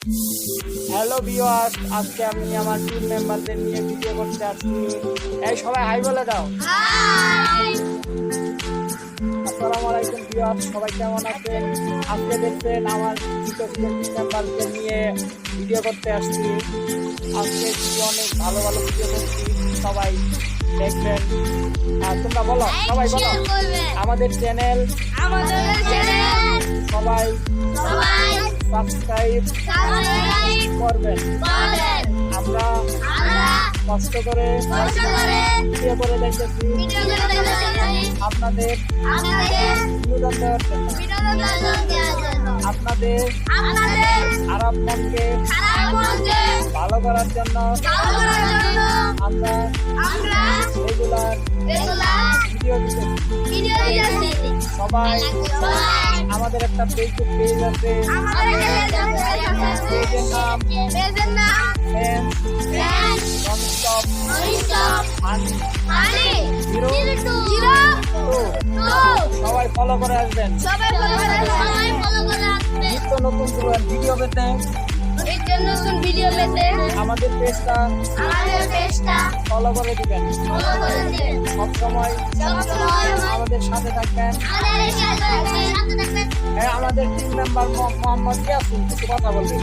Hello viewers, আজকে আমি আমার টিম মেম্বারদের নিয়ে ভিডিও করতে আসছি। এই সবাই হাই বলে দাও। আসসালামু আলাইকুম ভিউয়ার্স, সবাই কেমন আছেন? আজকে দেখছেন আমার টিম মেম্বারদের নিয়ে ভিডিও করতে আসছি। আজকে অনেক ভালো ভালো ভিডিও করছি, সবাই দেখবেন। আর তোমরা বলো, সবাই বলো আমাদের চ্যানেল সবাই সাবস্ক্রাইব করবেন। আমরা কষ্ট করে ভিডিও করে দেখতেছি আপনাদের বিনোদন দেওয়ার জন্য, আপনাদের খারাপ মনকে ভালো করার জন্য আমরা রেগুলার ভিডিও দিতেছি। সবাই আমাদের একটা ফেসবুক পেজ আছে, পেজের নাম সবাই ফলো করে আসবেন। নিত্য নতুন ভিডিও পেতে আমাদের পেজটা ফলো করে দিবেন। সবসময় আমাদের সাথে থাকবেন। হ্যাঁ, আমাদের টিম মেম্বার মোহাম্মদ ইয়াসিন কিছু কথা বলবেন।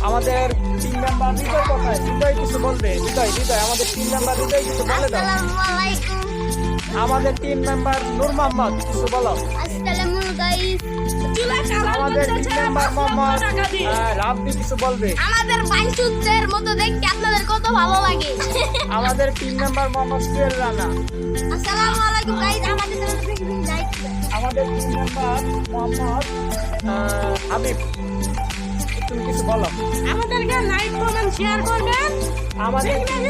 আমাদের টিম মেম্বার হৃদয় কোথায়? হৃদয় কিছু বলবে। হৃদয় আমাদের টিম মেম্বার হৃদয় কিছু বলে দাও। আমাদের টিম মেম্বার নূর মোহাম্মদ কিছু বলো। আমাদের টিম মেম্বার মোহাম্মদ রাব্বি কিছু বলবে। আমাদের বাইচুদের মতো দেখতে আপনাদের কত ভালো লাগে। আমাদের টিম মেম্বার মোহাম্মদ সুহেল রানা। আসসালামু আলাইকুম গাইস, আমাদের চ্যানেলে বেশি লাইক দিবেন। আমাদের টিম মেম্বার মোহাম্মদ হাবিব, তুমি কিছু বলো। আমাদেরকে লাইক কমেন্ট শেয়ার করবেন। আমাদের টিম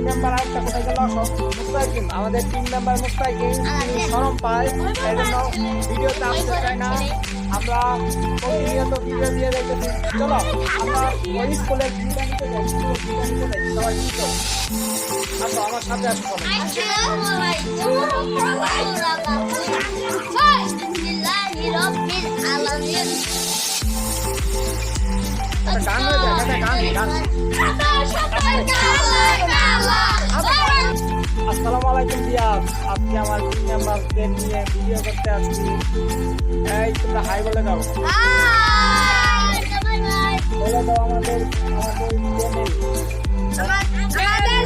মেম্বার আরেকটা কোথায় গেল? মুস্তাকিম। আমাদের টিম মেম্বার মুস্তাকিম শরম পায়, এই জন্য ভিডিওতে আসতে চায় না। আমরা প্রতিনিয়ত ভিডিও দিয়ে দেখতেছি। চলো আমরা ওই স্কুলের ভিডিও নিতে যাই, সবাই কিন্তু আসো আমার সাথে আসো। গান হয়ে যায়, গান। আসসালামু আলাইকুম ভিউয়ার্স, আজকে আমার টিম মেম্বারদের নিয়ে ভিডিও করতে আসছি। এই তোমরা হাই বলে দাও। বলে দাও আমাদের চ্যানেল